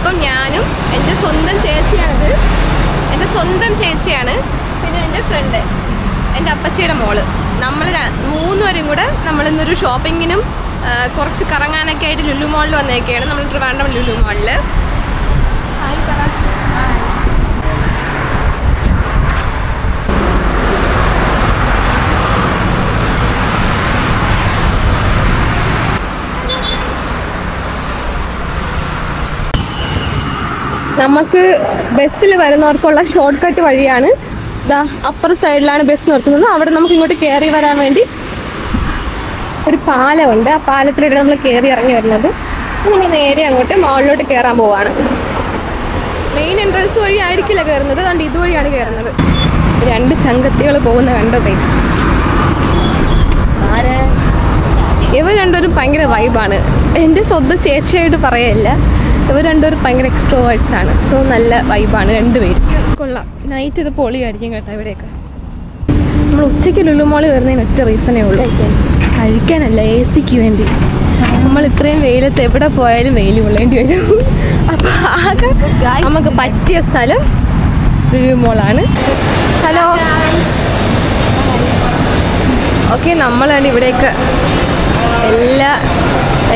അപ്പം ഞാനും എൻ്റെ സ്വന്തം ചേച്ചിയാണിത്. എൻ്റെ സ്വന്തം ചേച്ചിയാണ്. പിന്നെ എൻ്റെ ഫ്രണ്ട്, എൻ്റെ അപ്പച്ചിയുടെ മോള്. നമ്മൾ മൂന്നുപേരും കൂടെ നമ്മളിന്നൊരു ഷോപ്പിങ്ങിനും കുറച്ച് കറങ്ങാനൊക്കെ ആയിട്ട് ലുലു മോളിൽ വന്നേക്കാണ്. നമ്മൾ ട്രിവാൻഡ്രം ലുലു മോളിൽ. നമുക്ക് ബസ്സിൽ വരുന്നവർക്കുള്ള ഷോർട്ട് കട്ട് വഴിയാണ്. ഇതാ അപ്പർ സൈഡിലാണ് ബസ് നിർത്തുന്നത്. അവിടെ നമുക്ക് ഇങ്ങോട്ട് കയറി വരാൻ വേണ്ടി ഒരു പാലമുണ്ട്. ആ പാലത്തിലൂടെ നമ്മൾ കയറി ഇറങ്ങി വരുന്നത്. നമ്മൾ നേരെ അങ്ങോട്ട് മോളിലോട്ട് കയറാൻ പോവാണ്. മെയിൻ എൻട്രൻസ് വഴി ആയിരിക്കില്ല കയറുന്നത്, അതുകൊണ്ട് ഇതുവഴിയാണ് കയറുന്നത്. രണ്ട് ചങ്കത്തികൾ പോകുന്ന കണ്ടോ ഗൈസ്. ഇവർ രണ്ടുപേരും ഭയങ്കര വൈബാണ്. എൻ്റെ സ്വന്തം ചേച്ചിയായിട്ട് പറയല്ല, ഇവർ രണ്ടുപേരും ഭയങ്കര എക്സ്ട്രോവേർട്സ് ആണ്. സോ നല്ല വൈബാണ് രണ്ടുപേരും. കൊള്ളാം. നൈറ്റ് ഇത് പൊളിയായിരിക്കും കേട്ടോ. ഇവിടെയൊക്കെ നമ്മൾ ഉച്ചയ്ക്ക് ലുലു മോളിൽ വരുന്നതിന് ഒറ്റ റീസണേ ഉള്ളൂ, കഴിക്കാനല്ല, എ സിക്ക് വേണ്ടി. നമ്മൾ ഇത്രയും വെയിലത്ത് എവിടെ പോയാലും വെയിൽ കൊള്ളേണ്ടി വരും. അപ്പോൾ ആകെ നമുക്ക് പറ്റിയ സ്ഥലം ലുലു മോളാണ്. ഹലോ. ഓക്കെ, നമ്മളാണ് ഇവിടേക്ക്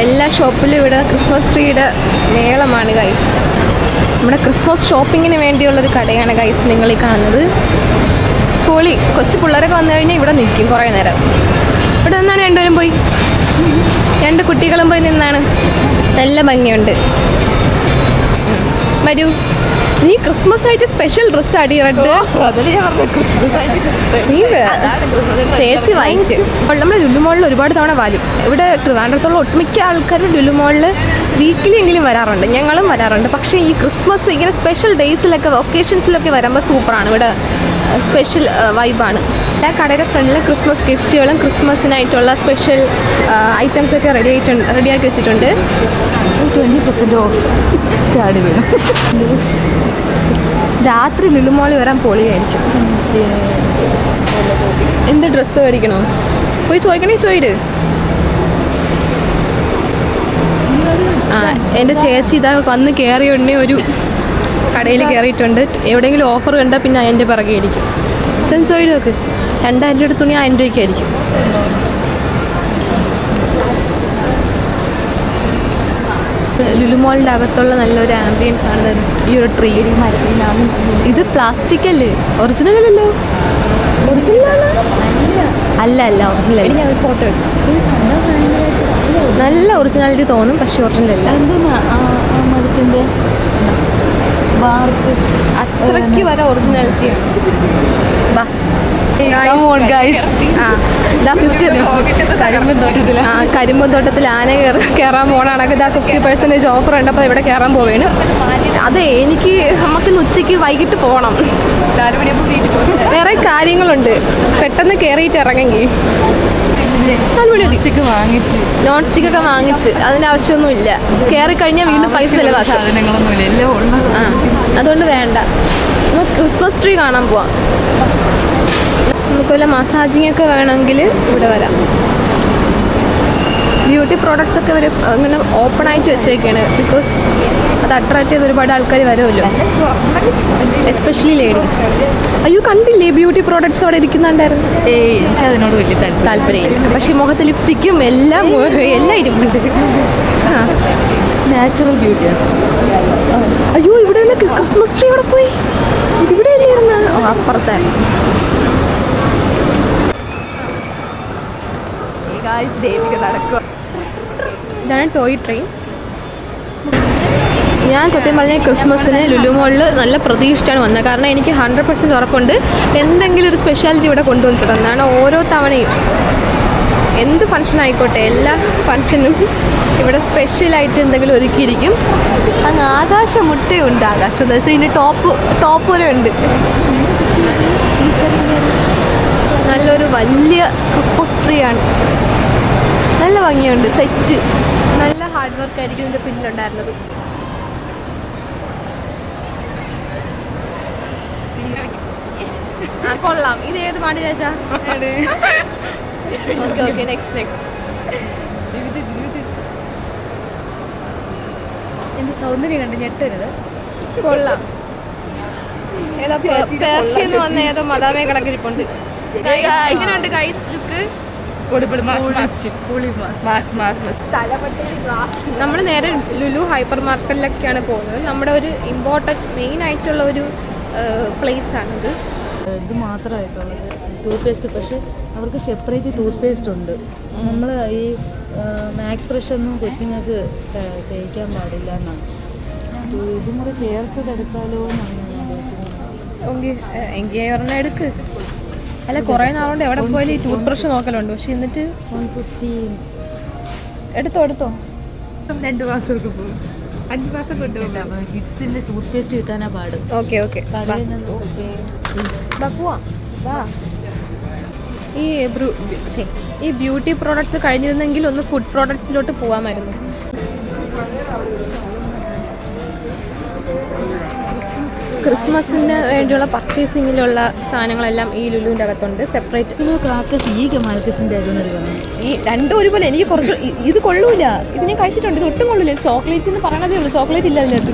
എല്ലാ ഷോപ്പിലും ഇവിടെ ക്രിസ്മസ് ട്രീയുടെ മേളമാണ് ഗൈസ്. നമ്മുടെ ക്രിസ്മസ് ഷോപ്പിങ്ങിന് വേണ്ടിയുള്ളൊരു കടയാണ് ഗൈസ് നിങ്ങൾ ഈ കാണുന്നത്. പൊളി. കൊച്ചു പിള്ളേരൊക്കെ വന്നു കഴിഞ്ഞാൽ ഇവിടെ നിൽക്കും കുറേ നേരം. ഇവിടെ നിന്നാണ് രണ്ടുപേരും പോയി, രണ്ട് കുട്ടികളും പോയി നിന്നാണ്. നല്ല ഭംഗിയുണ്ട്. വരൂ. നീ ക്രിസ്മസ് ആയിട്ട് സ്പെഷ്യൽ ഡ്രസ്സ് അടി റെഡ്, നീ ചേച്ചി വൈറ്റ്. നമ്മുടെ ലുലു മോളിൽ ഒരുപാട് തവണ വരും. ഇവിടെ ട്രിവാൻഡ്രത്തുള്ള ഒട്ടുമിക്ക ആൾക്കാർ ലുലു മോളിൽ വീക്കിലി എങ്കിലും വരാറുണ്ട്, ഞങ്ങളും വരാറുണ്ട്. പക്ഷേ ഈ ക്രിസ്മസ് ഇങ്ങനെ സ്പെഷ്യൽ ഡേയ്സിലൊക്കെ ഒക്കേഷൻസിലൊക്കെ വരുമ്പോൾ സൂപ്പറാണ്. ഇവിടെ സ്പെഷ്യൽ വൈബാണ്. എല്ലാ കടയുടെ ഫ്രണ്ടിൽ ക്രിസ്മസ് ഗിഫ്റ്റുകളും ക്രിസ്മസിനായിട്ടുള്ള സ്പെഷ്യൽ ഐറ്റംസൊക്കെ റെഡിയാക്കി വെച്ചിട്ടുണ്ട്. 20% ഓഫ് ചാടി വീഴും. രാത്രി ലുലു മോളിൽ വരാൻ പൊളിയായിരിക്കും. എന്ത് ഡ്രസ്സ് മേടിക്കണോ? പോയി ചോദിക്കണേ, ചോദിട്. ആ, എൻ്റെ ചേച്ചി ഇതാ വന്ന് കയറിയ ഉടനെ ഒരു കടയിൽ കയറിയിട്ടുണ്ട്. എവിടെയെങ്കിലും ഓഫർ കണ്ടാൽ പിന്നെ അതിൻ്റെ പിറകെ ആയിരിക്കും. ചെന്ന് ചോദിച്ചു നോക്ക്. 2000 രൂപയുടെ തുണി 1000 രൂപയ്ക്കായിരിക്കും. ലുലു മോളിൻ്റെ അകത്തുള്ള നല്ലൊരു ആംബിയൻസ് ആണ് ഈ ഒരു ട്രീ. ഇത് പ്ലാസ്റ്റിക് അല്ലേ, ഒറിജിനൽ അല്ലല്ലോ. ഒറിജിനൽ അല്ല ഒറിജിനൽ. ഫോട്ടോ നല്ല ഒറിജിനാലിറ്റി തോന്നും, പക്ഷെ ഒറിജിനൽ അല്ല. അത്രയ്ക്ക് വരെ ഒറിജിനാലിറ്റിയാണ്. കരിമ്പന്തോട്ടത്തിൽ ആന കയറാൻ പോകണമെങ്കിൽ ഇതാ 50% ഓഫർ ഉണ്ട്. അപ്പോൾ ഇവിടെ കയറാൻ പോവുകയാണ്. അതെ, നമുക്കിന്ന് ഉച്ചയ്ക്ക് വൈകിട്ട് പോകണം. വേറെ കാര്യങ്ങളുണ്ട്. പെട്ടെന്ന് കയറിയിട്ട് ഇറങ്ങെങ്കിൽ 4 മണി നോൺ സ്റ്റിക്കൊക്കെ വാങ്ങിച്ച് അതിൻ്റെ ആവശ്യമൊന്നുമില്ല. കയറി കഴിഞ്ഞാൽ വീണ്ടും പൈസ ചിലവാക്കും. അതുകൊണ്ട് വേണ്ട. നമുക്ക് ക്രിസ്മസ് ട്രീ കാണാൻ പോവാം. നമുക്ക് വല്ല മസാജിങ് ഒക്കെ വേണമെങ്കിൽ ഇവിടെ വരാം. ബ്യൂട്ടി പ്രോഡക്ട്സ് ഒക്കെ ഇവർ അങ്ങനെ ഓപ്പൺ ആയിട്ട് വെച്ചേക്കാണ്. ബിക്കോസ് അത് അട്രാക്ട് ചെയ്ത് ഒരുപാട് ആൾക്കാർ വരുമല്ലോ, എസ്പെഷ്യലി ലേഡീസ്. അയ്യോ, കണ്ടില്ലേ ബ്യൂട്ടി പ്രോഡക്ട്സ് അവിടെ ഇരിക്കുന്നുണ്ടായിരുന്നു. എനിക്ക് അതിനോട് വലിയ താല്പര്യമില്ല. പക്ഷേ മുഖത്ത് ലിപ്സ്റ്റിക്കും എല്ലാം ഇരിപ്പുണ്ട്. നാച്ചുറൽ ബ്യൂട്ടിയാണ്. അയ്യോ, ഇവിടെ ക്രിസ്മസ് ട്രീ ഇവിടെ പോയി. ഇവിടെ അല്ലായിരുന്നു, അപ്പുറത്തായിരുന്നു. ഇതാണ് ടോയ് ട്രെയിൻ. ഞാൻ സത്യം പറഞ്ഞാൽ ക്രിസ്മസിന് ലുലു മോളിൽ നല്ല പ്രതീക്ഷിച്ചാണ് വന്നത്. കാരണം എനിക്ക് 100% ഉറപ്പുണ്ട് എന്തെങ്കിലും ഒരു സ്പെഷ്യാലിറ്റി ഇവിടെ കൊണ്ടുവന്നിട്ടുണ്ടെന്നാണ്. ഓരോ തവണയും എന്ത് ഫംഗ്ഷൻ ആയിക്കോട്ടെ, എല്ലാ ഫംഗ്ഷനും ഇവിടെ സ്പെഷ്യലായിട്ട് എന്തെങ്കിലും ഒരുക്കിയിരിക്കും. അങ്ങ് ആകാശമുട്ടയുണ്ട്. ആകാശം എന്ന് വെച്ചാൽ ഇതിന് ടോപ്പ് വരെ ഉണ്ട്. നല്ലൊരു വലിയ ക്രിസ്മസ് ട്രീ ആണ്. നല്ല ഭംഗിയുണ്ട്. സെറ്റ് നല്ല ഹാർഡ് വർക്ക് ആയിരിക്കും ഇതിൻ്റെ പിന്നിലുണ്ടായിരുന്നത്. ആ, കൊള്ളാം. ഇത് ഏത് പാട്ട് ചേച്ചാ? Okay next. എൻ്റെ സൗന്ദര്യം കണ്ട് ഞെട്ടരുത്. കൊള്ളാം. ഏതാ പേർഷ്യന്ന് വന്ന ഏതോ മദാമയെ കണക്കിരിപ്പുണ്ട്. എങ്ങനെയുണ്ട് ഗൈസ് ലുക്ക്? നമ്മൾ നേരെ ലുലു ഹൈപ്പർ മാർക്കറ്റിലൊക്കെയാണ് പോകുന്നത്. നമ്മുടെ ഒരു ഇമ്പോർട്ടൻറ്റ് മെയിൻ ആയിട്ടുള്ള ഒരു പ്ലേസ് ആണിത്. ഇത് മാത്രമായിട്ടുള്ളത് ടൂത്ത് പേസ്റ്റ്. പക്ഷെ അവർക്ക് സെപ്പറേറ്റ് ടൂത്ത് പേസ്റ്റ് ഉണ്ട്. നമ്മൾ ഈ മാക്സ് ഫ്രഷ് ഒന്നും കൊച്ചുങ്ങൾക്ക് തേക്കാൻ പാടില്ല എന്നാണ്. ഇതും കൂടെ ചേർത്ത് എടുത്താലോ എന്നാണ് ഞാൻ എങ്കിൽ ഒരെണ്ണം എടുക്ക്. അല്ല കുറേ നാളുകൊണ്ട് എവിടെ പോയാലും ഈ ടൂത്ത് ബ്രഷ് നോക്കലുണ്ട്. പക്ഷെ എന്നിട്ട് 115 എടുത്തോ 2 മാസം പോകും, 5 മാസം കൊണ്ടുപോകും. കിഡ്സിന്റെ ടൂത്ത് പേസ്റ്റ് കിട്ടാനാ പാട്. ഓക്കെ പോവാം. ഈ ബ്യൂട്ടി പ്രോഡക്ട്സ് കഴിഞ്ഞിരുന്നെങ്കിൽ ഒന്ന് ഫുഡ് പ്രോഡക്ട്സിലോട്ട് പോകാമായിരുന്നു. ക്രിസ്മസിന് വേണ്ടിയുള്ള പർച്ചേസിങ്ങിലുള്ള സാധനങ്ങളെല്ലാം ഈ ലുലുവിൻ്റെ അകത്തുണ്ട്. സെപ്പറേറ്റ് ഈ രണ്ടും ഒരുപോലെ. എനിക്ക് കുറച്ച് ഇത് കൊള്ളൂല. ഇത് ഞാൻ കഴിച്ചിട്ടുണ്ട്. ഇത് ഒട്ടും കൊള്ളൂല. ചോക്ലേറ്റ് എന്ന് പറയണതേ ഉള്ളൂ. ചോക്ലേറ്റ് ഇല്ല അതിനകത്ത്.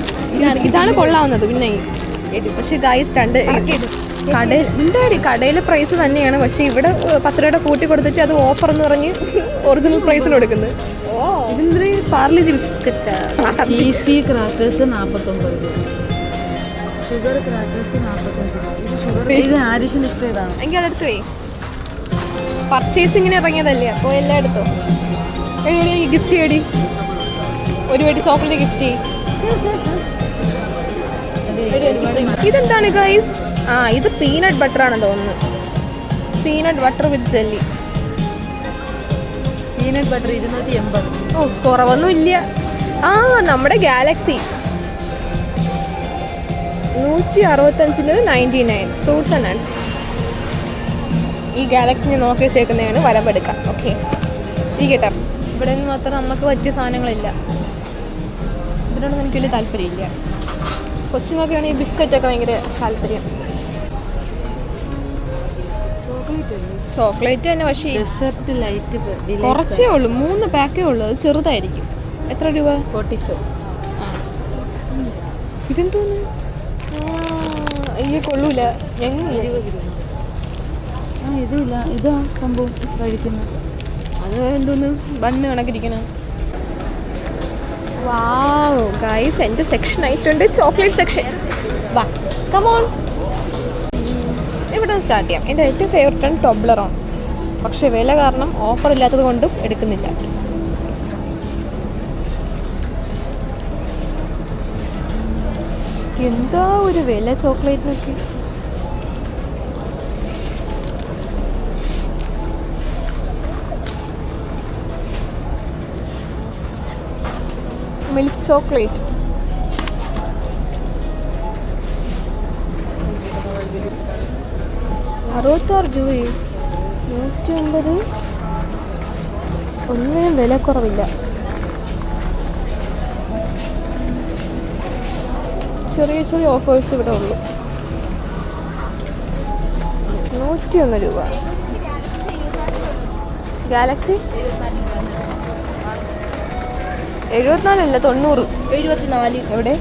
ഇതാണ് കൊള്ളാവുന്നത്. പിന്നെ പക്ഷേ ഗൈസ് കടയിലെ പ്രൈസ് തന്നെയാണ്. പക്ഷേ ഇവിടെ 10 രൂപയുടെ കൂട്ടി കൊടുത്തിട്ട് അത് ഓഫർ എന്ന് പറഞ്ഞ് ഒറിജിനൽ പ്രൈസിന് കൊടുക്കുന്നത്. ഇതിൻ്റെ പാർലേജി ബിസ്ക്കറ്റ്, ചീസി ക്രാക്കേഴ്സ് 49 രൂപ, ഷുഗർ ക്രാക്കേഴ്സ് 45 രൂപ. ഇത് ആരിഷിന് ഇഷ്ടം ഇതാണ്. എനിക്ക് അതെടുത്ത് പോയി. പർച്ചേസിങ്ങിന് ഇറങ്ങിയതല്ലേ, അപ്പോൾ എല്ലാം എടുത്തോ. എനിക്ക് ഗിഫ്റ്റ് ചെയ്യടി, ഒരു വേണ്ടി ചോക്ലേറ്റ് ഗിഫ്റ്റ് ചെയ്യും. ഇതെന്താണ് ഗൈസ്? ഇത് പീനട്ട് ബട്ടർ ആണെന്ന് തോന്നുന്നു. പീനട്ട് ബട്ടർ വിത്ത് ജെല്ലി. Peanut butter 280. ഓ കുറവൊന്നും ഇല്ല. നമ്മുടെ ഗാലക്സി 165 99. Fruits and nuts. ഈ ഗാലക്സിനെ നോക്കി വെച്ചേക്കുന്നതാണ്. വരമ്പെടുക്കാം. ഓക്കെ ഇരിക്കട്ടെ. ഇവിടെ നിന്ന് മാത്രം നമുക്ക് പറ്റിയ സാധനങ്ങളില്ല. ഇതിനോടൊന്നും എനിക്ക് വലിയ താല്പര്യമില്ല. കൊച്ചുങ്ങൾക്കാണ് ഈ ബിസ്ക്കറ്റൊക്കെ ഭയങ്കര താല്പര്യം. ചോക്ലേറ്റ് തന്നെ. പക്ഷേ കുറച്ചേ ഉള്ളൂ, 3 പാക്കേ ഉള്ളൂ. അത് ചെറുതായിരിക്കും. എത്ര രൂപ? 44. ഇതെന്തോന്ന്? കൊള്ളൂല. ഇതില്ല, ഇതാ സംഭവം കഴിക്കുന്നത്. അത് എന്തോന്ന് ബണ്ണ് കണക്കിരിക്കണം. വാവ് ഗൈസ്, എൻ്റെ സെക്ഷൻ ആയിട്ടുണ്ട്. Chocolate section. വാ കമോൺ. ഇവിടെ നിന്ന് സ്റ്റാർട്ട് ചെയ്യാം. എൻ്റെ ഏറ്റവും ഫേവറേറ്റ് ആണ് ടോബ്ലറോൺ. പക്ഷേ വില കാരണം ഓഫർ ഇല്ലാത്തത് കൊണ്ടും എടുക്കുന്നില്ല. എന്താ ഒരു വില ചോക്ലേറ്റിനൊക്കെ. മിൽക്ക് ചോക്ലേറ്റ് 66 രൂപയും 150. ഒന്നിനും വില കുറവില്ല. ചെറിയ ചെറിയ ഓഫേഴ്സ് ഇവിടെ ഉള്ളൂ. 101 രൂപ. ഗാലക്സി 74 അല്ല 90. 74. എവിടെ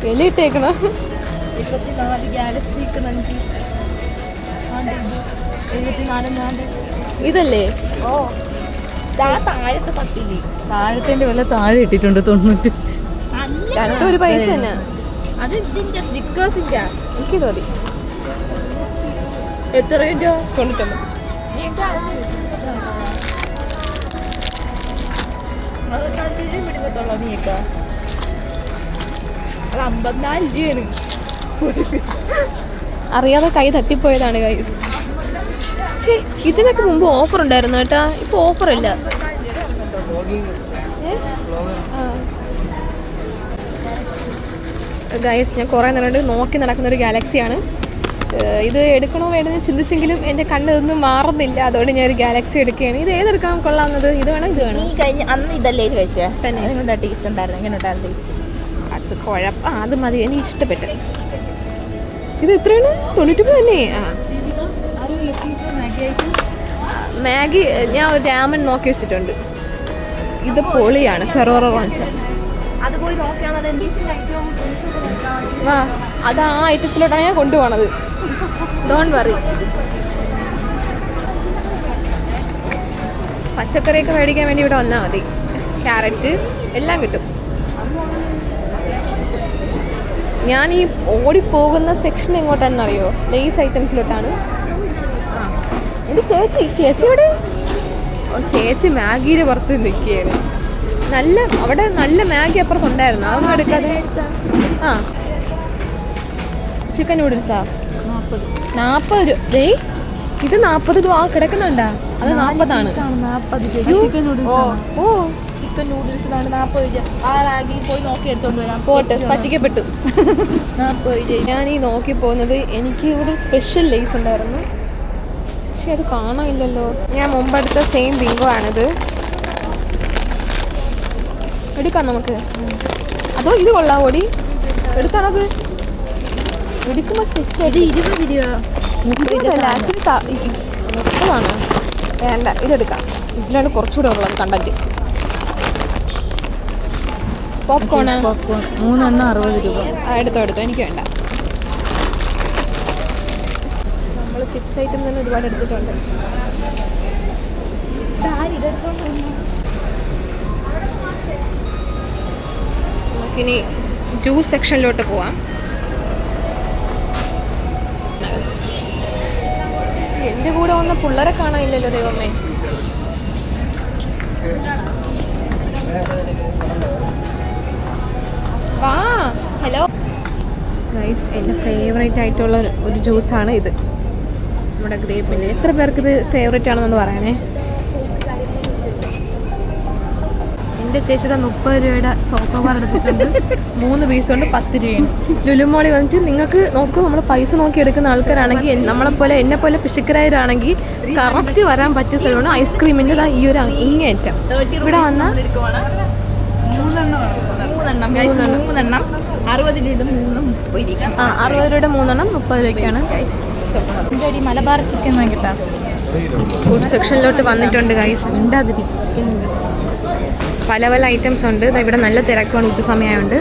വില ഇട്ടേക്കണ? 24 ഗാലക്സിക്ക് 74. ഇതല്ലേ? താഴത്തെ പത്തില്ലേ? താഴത്തെ വില താഴെ ഇട്ടിട്ടുണ്ട് 90. രണ്ടും ഒരു പൈസ തന്നെ. അത് ഇതിന്റെ സ്റ്റിക്കേഴ്സിന്റെ എനിക്ക് തോന്നി. എത്ര രൂപ? 99. അറിയാതെ കൈ തട്ടിപ്പോയതാണ് കൈ. പക്ഷേ ഇതിനൊക്കെ മുമ്പ് ഓഫർ ഉണ്ടായിരുന്നു കേട്ടാ. ഇപ്പൊ ഓഫറില്ല. ഗൈസ്, ഞാൻ കുറേ നേരം നോക്കി നടക്കുന്ന ഒരു ഗാലക്സിയാണ് ഇത്. എടുക്കണോ വേണമെന്ന് ചിന്തിച്ചെങ്കിലും എൻ്റെ കണ്ണ് ഇതൊന്നും മാറുന്നില്ല. അതുകൊണ്ട് ഞാൻ ഒരു ഗാലക്സി എടുക്കുകയാണ്. ഇത് ഏതെടുക്കാൻ കൊള്ളാവുന്നത്? ഇത് വേണം, ഇത് വേണം. അന്ന് ഇതല്ലേ കഴിച്ചേ? ടേസ്റ്റ് ഉണ്ടായിരുന്നു. എങ്ങനെ ഉണ്ടായിരുന്നു? അത് കുഴപ്പം. അത് മതി, എനിക്ക് ഇഷ്ടപ്പെട്ടു. ഇത് എത്രയാണ്? 90 തന്നെ. മാഗി ഞാൻ ഒരു രാമൻ നോക്കി വെച്ചിട്ടുണ്ട്. ഇത് പൊളിയാണ് ഫെറോറോ റോഞ്ചർ. അത് പോയി നോക്കിയാൽ വാ, അത് ആ ഐറ്റത്തിലോട്ടാണ് ഞാൻ കൊണ്ടുപോകണത്. Don't worry. പച്ചക്കറിയൊക്കെ മേടിക്കാൻ വേണ്ടി ഇവിടെ വന്നാൽ മതി. ക്യാരറ്റ് എല്ലാം കിട്ടും. ഞാൻ ഈ ഓടിപ്പോകുന്ന സെക്ഷൻ എങ്ങോട്ടാണെന്നറിയോ? ലേസ് ഐറ്റംസിലോട്ടാണ്. എൻ്റെ ചേച്ചി ഇവിടെ ചേച്ചി മാഗിയുടെ പുറത്ത് നിൽക്കുകയാണ്. അവിടെ നല്ല മാഗി അപ്പുറത്തുണ്ടായിരുന്നു. അതൊന്നും എടുക്കാതെ. ആ, ചിക്കൻ നൂഡിൽസാ 40 രൂപ. ഇത് 40. ഇത് ആ കിടക്കുന്നുണ്ടാ? അത് 40ആണ്. Chicken noodles. ഓ, ചിക്കൻ നൂഡിൽസിനാണ് 40 രൂപ. ആ റാഗി പോയി നോക്കി എടുത്തോണ്ട് വരാം. പോട്ട് പറ്റിക്കപ്പെട്ടു. 40 രൂപ. ഞാൻ ഈ നോക്കി പോകുന്നത് എനിക്ക് ഇവിടെ സ്പെഷ്യൽ ലേസ് ഉണ്ടായിരുന്നു, പക്ഷെ അത് കാണാനില്ലല്ലോ. ഞാൻ മുമ്പെടുത്ത സെയിം ബിങ്കോ ആണിത്. എടുക്കാം നമുക്ക്. അതോ ഇത് കൊള്ളാം ഓടി എടുക്കാണത്. എടുക്കുമ്പോൾ സെറ്റ് 20 രൂപ. 30ആണ്. വേണ്ട, ഇതെടുക്കാം. ഇതിലാണ് കുറച്ചുകൂടെ ഉള്ളത് കണ്ടന്റ്. പോപ്കോണ് 3 എണ്ണം 60 രൂപ. എടുത്തോ എനിക്ക് വേണ്ട. നമ്മൾ ചിപ്സ് ഐറ്റം തന്നെ ഒരുപാട് എടുത്തിട്ടുണ്ട്. നമുക്കിനി ജ്യൂസ് സെക്ഷനിലോട്ട് പോവാം. എൻ്റെ കൂടെ വന്ന പിള്ളേരെ കാണാനില്ലല്ലോ ദൈവമേ. വാ, ഹലോ ഗൈസ്. എൻ്റെ ഫേവറേറ്റ് ആയിട്ടുള്ള ഒരു ജ്യൂസാണ് ഇത്, നമ്മുടെ ഗ്രേപ്പിൻ്റെ. എത്ര പേർക്ക് ഇത് ഫേവറേറ്റ് ആണെന്നൊന്ന് പറയണേ. എൻ്റെ ചേച്ചിയുടെ 30 രൂപയുടെ ചോക്കോബാർ എടുത്തിട്ടുണ്ട്. 3 പീസ് കൊണ്ട് 10 രൂപയാണ്. ലുലുമോളി വന്നിട്ട് നിങ്ങൾക്ക് നോക്കൂ, നമ്മൾ പൈസ നോക്കി എടുക്കുന്ന ആൾക്കാരാണെങ്കിൽ, നമ്മളെപ്പോലെ എന്നെപ്പോലെ പിശുക്കരായവരാണെങ്കിൽ കറക്റ്റ് വരാൻ പറ്റിയ സ്ഥലമാണ് ഐസ്ക്രീമിൻ്റെ ഈ ഒരു ഇങ്ങേറ്റം. ഇവിടെ വന്നാൽ 3 എണ്ണം 60 രൂപ. 60 രൂപയുടെ 3 എണ്ണം 30 രൂപയ്ക്കാണ്. മലബാർ ചിക്കൻ വാങ്ങിട്ടാ. ഫുഡ് സെക്ഷനിലോട്ട് വന്നിട്ടുണ്ട് ഗൈസ്. ഉണ്ടാതിരി പല ഐറ്റംസ് ഉണ്ട്. ഇവിടെ നല്ല തിരക്കാണ്, ഉച്ച സമയമുണ്ട്.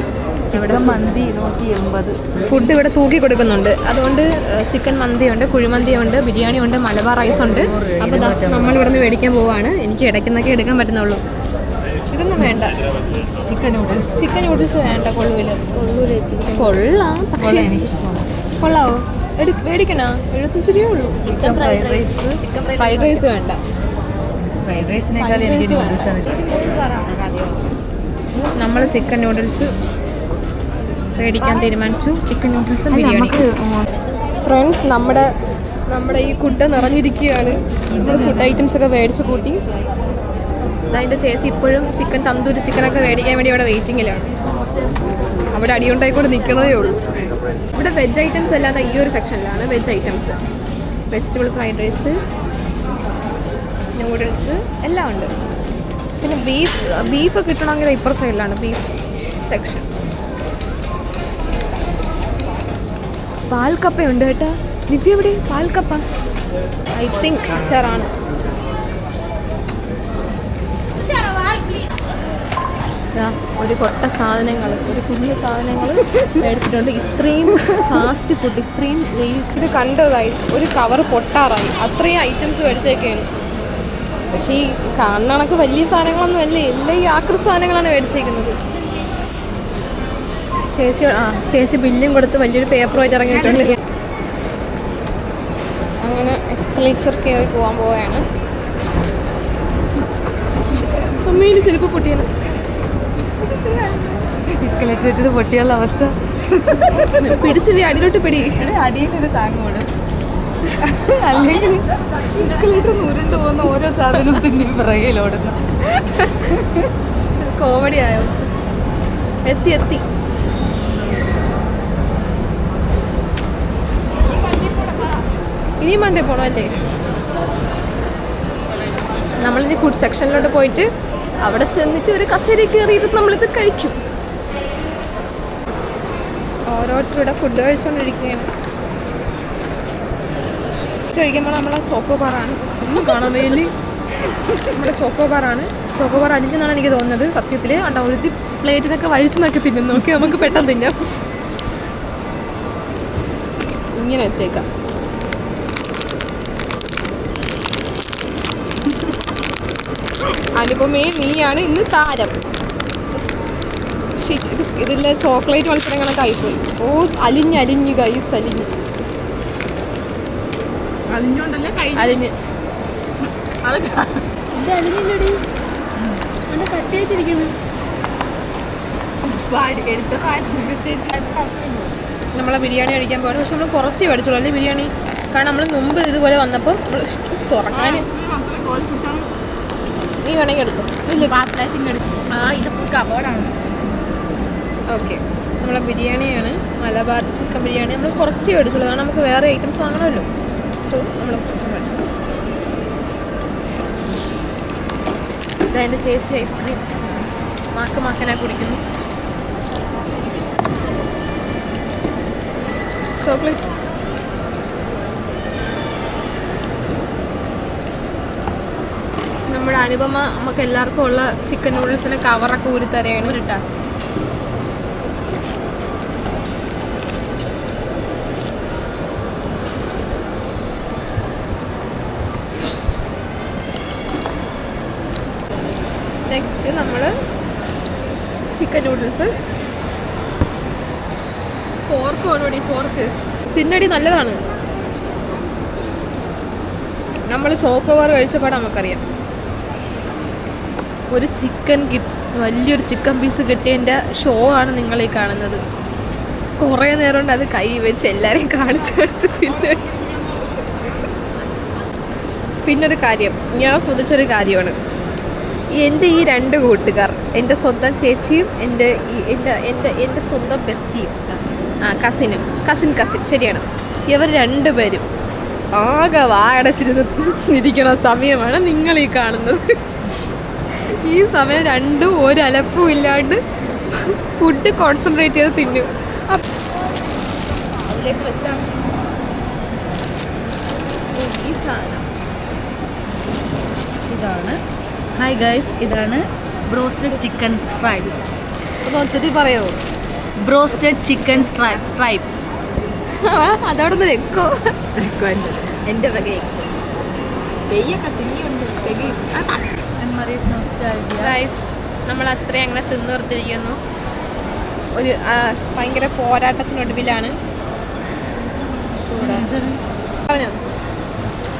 ഇവിടെ മന്തി 180. ഫുഡ് ഇവിടെ തൂക്കി കൊടുക്കുന്നുണ്ട്. അതുകൊണ്ട് ചിക്കൻ മന്തിയുണ്ട്, കുഴിമന്തിയുണ്ട്, ബിരിയാണി ഉണ്ട്, മലബാർ റൈസ് ഉണ്ട്. അപ്പോൾ നമ്മളിവിടെ നിന്ന് മേടിക്കാൻ പോവാണ്. എനിക്ക് ഇടയ്ക്കുന്നൊക്കെ എടുക്കാൻ പറ്റുന്നുള്ളൂ. ഇതൊന്നും വേണ്ട. ചിക്കൻ നൂഡിൽസ് വേണ്ട. കൊള്ളാം, പക്ഷേ കൊള്ളാവോ? മേടിക്കണോ? 75 രൂപയേ ഉള്ളൂ. ചിക്കൻ ഫ്രൈഡ് റൈസ് വേണ്ട. നമ്മൾ ചിക്കൻ നൂഡിൽസ് മേടിക്കാൻ തീരുമാനിച്ചു. ചിക്കൻ നൂഡിൽസും ബിരിയാണി. ഫ്രണ്ട്സ്, നമ്മുടെ ഈ കുട്ട നിറഞ്ഞിരിക്കുകയാണ്. നമ്മൾ ഫുഡ് ഐറ്റംസ് ഒക്കെ മേടിച്ച് കൂട്ടി. അതിൻ്റെ ചേച്ചി ഇപ്പോഴും തന്തൂരി ചിക്കനൊക്കെ മേടിക്കാൻ വേണ്ടി ഇവിടെ വെയിറ്റിങ്ങിലാണ്. അവിടെ അടിയുണ്ടായിക്കൊണ്ട് നിൽക്കണതേ ഉള്ളൂ. ഇവിടെ വെജ് ഐറ്റംസ് അല്ലാതെ ഈ ഒരു സെക്ഷനിലാണ് veg items. Vegetable fried rice, noodles എല്ലാം ഉണ്ട്. പിന്നെ ബീഫ് കിട്ടണമെങ്കിൽ ഇപ്പുറ സൈഡിലാണ് ബീഫ് സെക്ഷൻ. പാൽക്കപ്പയുണ്ട് കേട്ടോ. നിത്യ എവിടെ പാൽക്കപ്പ? ഐ തിങ്ക് അച്ചാറാണ്. ഒരു കൊട്ട സാധനങ്ങൾ, ഒരു കുഞ്ഞു സാധനങ്ങൾ മേടിച്ചിട്ടുണ്ട്. ഇത്രയും ഫാസ്റ്റ് ഫുഡ്, ഇത്രയും ലേസ് ഇത് കണ്ടോ ഗൈസ്? ഒരു കവർ പൊട്ടാറായി. അത്രയും ഐറ്റംസ് മേടിച്ചേക്കാണ്. പക്ഷേ ഈ കാണുന്ന കണക്ക് വലിയ സാധനങ്ങളൊന്നും അല്ലേ, എല്ലാം ഈ ആക്രി സാധനങ്ങളാണ് മേടിച്ചേക്കുന്നത്. ചേച്ചി ബില്ലും കൊടുത്ത് വലിയൊരു പേപ്പറുമായിട്ട് ഇറങ്ങിയിട്ടുണ്ട്. അങ്ങനെ എസ്കലേറ്റർ കയറി പോവുകയാണ്. അമ്മേന് ചിലപ്പോൾ പൊട്ടിയാണ്. എസ്കലേറ്റർ വെച്ചത് പൊട്ടിയുള്ള അവസ്ഥ. പിടിച്ച് അടിയിലോട്ട് പിടി. അടിയിലൊരു താങ്ങോട്. അല്ലെങ്കിൽ എസ്കലേറ്റർ ഉരുണ്ട് പോകുന്ന ഓരോ സാധനത്തിൻ്റെ പിറകിലോടുന്നു. കോമഡി ആയോ? എത്തി ഇനിയും മണ്ടേ പോണോ അല്ലേ? നമ്മളിനി ഫുഡ് സെക്ഷനിലോട്ട് പോയിട്ട് അവിടെ ചെന്നിട്ട് ഒരു കസേര കയറിയിട്ട് നമ്മളിത് കഴിക്കും. ഓരോരുത്തരുടെ ഫുഡ് കഴിച്ചുകൊണ്ടിരിക്കുകയാണ്. കഴിക്കുമ്പോൾ നമ്മളെ ചോക്കോബാറാണ്. ഒന്നും കാണാൻ വേണ്ടി നമ്മുടെ ചോക്കോബാറാണ്. ചോക്കോബാർ അടിച്ചെന്നാണ് എനിക്ക് തോന്നുന്നത് സത്യത്തിൽ. കണ്ടോ ഒരു പ്ലേറ്റിനൊക്കെ വഴിച്ചെന്നൊക്കെ തിന്നുന്നു. നോക്കി നമുക്ക് പെട്ടെന്ന് തിന്നാം. ഇങ്ങനെ വെച്ചേക്കാം. അനുപമേ നീയാണ് ഇന്ന് താരം. ഇതിലെ ചോക്ലേറ്റ് മത്സരങ്ങളൊക്കെ ആയിപ്പോയി. ഓ അലിഞ്ഞ് ഗൈസ് അലിഞ്ഞ് അലിഞ്ഞ് അലിഞ്ഞില്ലടി അത് കട്ടിയായിട്ടിരിക്കുന്നു. നമ്മളെ ബിരിയാണി കഴിക്കാൻ പോകണം. പക്ഷെ നമ്മൾ കുറച്ച് മേടിച്ചോളൂ അല്ലേ ബിരിയാണി. കാരണം നമ്മൾ മുമ്പ് ഇതുപോലെ വന്നപ്പം നമ്മൾ തുറക്കാൻ നീ വേണമെങ്കിൽ എടുക്കും. ഓക്കെ നമ്മളെ ബിരിയാണിയാണ് മലബാർ ചിക്കൻ ബിരിയാണി. നമ്മൾ കുറച്ച് മേടിച്ചുള്ളൂ കാരണം നമുക്ക് വേറെ ഐറ്റംസ് വാങ്ങണമല്ലോ. സോ നമ്മൾ കുറച്ച് മേടിച്ചു. ഇതെൻ്റെ ചേച്ചി ഐസ്ക്രീം മാക്കനായി കുടിക്കുന്നു. ചോക്ലേറ്റ് നമ്മുടെ അനുപമ നമുക്ക് എല്ലാവർക്കും ഉള്ള ചിക്കൻ നൂഡിൽസിന് കവറൊക്കെ ഊരി തരയാണ് കേട്ടോ. നെക്സ്റ്റ് നമ്മൾ ചിക്കൻ നൂഡിൽസ് ഫോർക്ക് വേണോടി ഫോർക്ക് തിന്നടി നല്ലതാണ്. നമ്മൾ ചോക്കോബാർ കഴിച്ചപാട് നമുക്കറിയാം. ഒരു ചിക്കൻ വലിയൊരു ചിക്കൻ പീസ് കിട്ടിയതിൻ്റെ ഷോ ആണ് നിങ്ങളീ കാണുന്നത്. കുറേ നേരം കൊണ്ട് അത് കൈ വെച്ച് എല്ലാവരെയും കാണിച്ച് തിന്നെ. പിന്നൊരു കാര്യം ഞാൻ ശ്രദ്ധിച്ചൊരു കാര്യമാണ്. എൻ്റെ ഈ രണ്ട് കൂട്ടുകാർ എൻ്റെ സ്വന്തം ചേച്ചിയും എൻ്റെ സ്വന്തം ബെസ്റ്റിയും കസിൻ ശരിയാണ്. ഇവർ രണ്ടുപേരും ആകെ വായടച്ചിരുന്നിരിക്കണ സമയമാണ് നിങ്ങളീ കാണുന്നത്. ഈ സമയം രണ്ടും ഒരു അലപ്പും ഇല്ലാണ്ട് ഫുഡ് കോൺസെൻട്രേറ്റ് ചെയ്ത് തിന്നും. അതിലേക്ക് വെച്ചാണ് ഈ സാധനം. ഇതാണ് ഹായ് ഗൈസ്, ഇതാണ് ബ്രോസ്റ്റഡ് ചിക്കൻ സ്ട്രൈപ്സ്. ഒന്ന് ഒച്ചത്തിൽ പറയോ? Broasted chicken stripes. അതവിടെ നിന്ന് വെക്കോ. എൻ്റെ ഗൈസ് നമ്മൾ അത്രയും അങ്ങനെ തിന്നുർത്തിരിക്കുന്നു. ഒരു ഭയങ്കര പോരാട്ടത്തിനൊടുവിലാണ്. പറഞ്ഞോ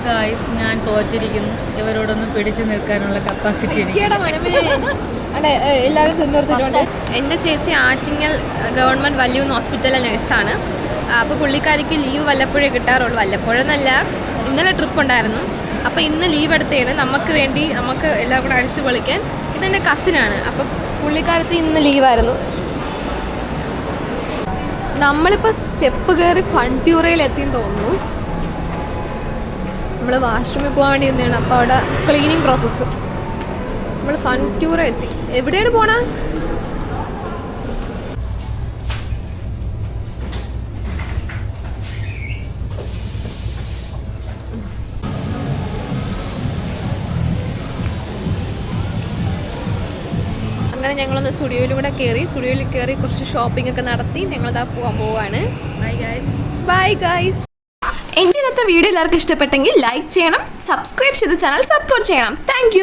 ഗൈസ്, ഞാൻ തോറ്റിരിക്കുന്നു. ഇവരോടൊന്നും പിടിച്ചു നിൽക്കാനുള്ള കപ്പാസിറ്റി അതെ എല്ലാവരും തിന്നുർത്തിട്ടുണ്ട്. എൻ്റെ ചേച്ചി ആറ്റിങ്ങൽ ഗവൺമെൻറ് വല്യൂന്ന് ഹോസ്പിറ്റലിലെ നഴ്സാണ്. അപ്പോൾ പുള്ളിക്കാരിക്ക് ലീവ് വല്ലപ്പോഴേ കിട്ടാറുള്ളൂ. വല്ലപ്പോഴെന്നല്ല, ഇന്നലെ ട്രിപ്പ് ഉണ്ടായിരുന്നു. അപ്പോൾ ഇന്ന് ലീവ് എടുത്തതാണ് നമുക്ക് വേണ്ടി, നമുക്ക് എല്ലാവരും കൂടെ അടിച്ചു പൊളിക്കാൻ. ഇതെൻ്റെ കസിനാണ്. അപ്പോൾ പുള്ളിക്കാരത്ത് ഇന്ന് ലീവായിരുന്നു. നമ്മളിപ്പോൾ സ്റ്റെപ്പ് കയറി ഫൺട്യൂറയിൽ എത്തിയെന്ന് തോന്നുന്നു. നമ്മൾ വാഷ്റൂമിൽ പോകാൻ വേണ്ടി ഇരുന്നതാണ്. അപ്പോൾ അവിടെ ക്ലീനിങ് പ്രോസസ്സ്. നമ്മൾ ഫൺട്യൂറ എത്തി. എവിടെയാണ് പോണ? അങ്ങനെ ഞങ്ങളൊന്ന് സ്റ്റുഡിയോയിലൂടെ കയറി കുറച്ച് ഷോപ്പിംഗ് ഒക്കെ നടത്തി ഞങ്ങളിതാ പോവാണ്. Bye guys. എൻ്റെ ഇന്നത്തെ വീഡിയോ എല്ലാവർക്കും ഇഷ്ടപ്പെട്ടെങ്കിൽ ലൈക്ക് ചെയ്യണം, സബ്സ്ക്രൈബ് ചെയ്ത് ചാനൽ സപ്പോർട്ട് ചെയ്യണം. താങ്ക്